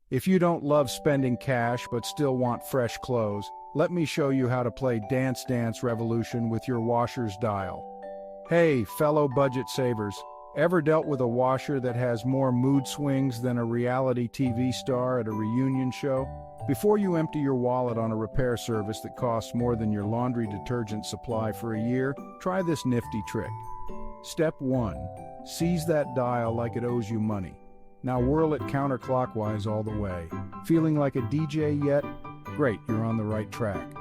If you don't love spending cash but still want fresh clothes, let me show you how to play Dance Dance Revolution with your washer's dial. Hey, fellow budget savers, ever dealt with a washer that has more mood swings than a reality TV star at a reunion show? Before you empty your wallet on a repair service that costs more than your laundry detergent supply for a year, try this nifty trick. Step 1. Seize that dial like it owes you money. Now whirl it counterclockwise all the way. Feeling like a DJ yet? Great, you're on the right track.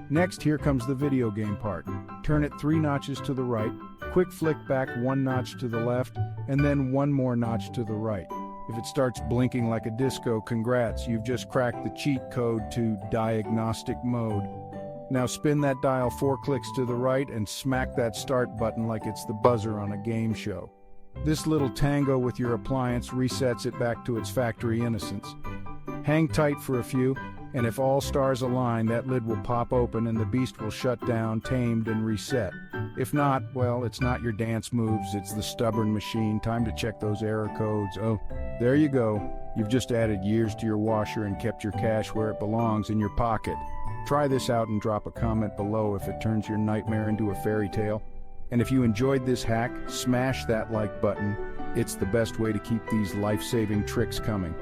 Next, here comes the video game part. Turn it 3 notches to the right, quick flick back 1 notch to the left, and then 1 more notch to the right. If it starts blinking like a disco, congrats, you've just cracked the cheat code to diagnostic mode. Now spin that dial 4 clicks to the right and smack that start button like it's the buzzer on a game show. This little tango with your appliance resets it back to its factory innocence. Hang tight for a few, and if all stars align, that lid will pop open and the beast will shut down, tamed and reset. If not, well, it's not your dance moves, it's the stubborn machine. Time to check those error codes. Oh, there you go. You've just added years to your washer and kept your cash where it belongs, in your pocket. Try this out and drop a comment below if it turns your nightmare into a fairy tale. And if you enjoyed this hack, smash that like button. It's the best way to keep these life-saving tricks coming.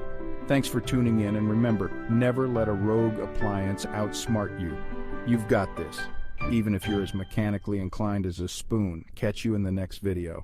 Thanks for tuning in, and remember, never let a rogue appliance outsmart you. You've got this, even if you're as mechanically inclined as a spoon. Catch you in the next video.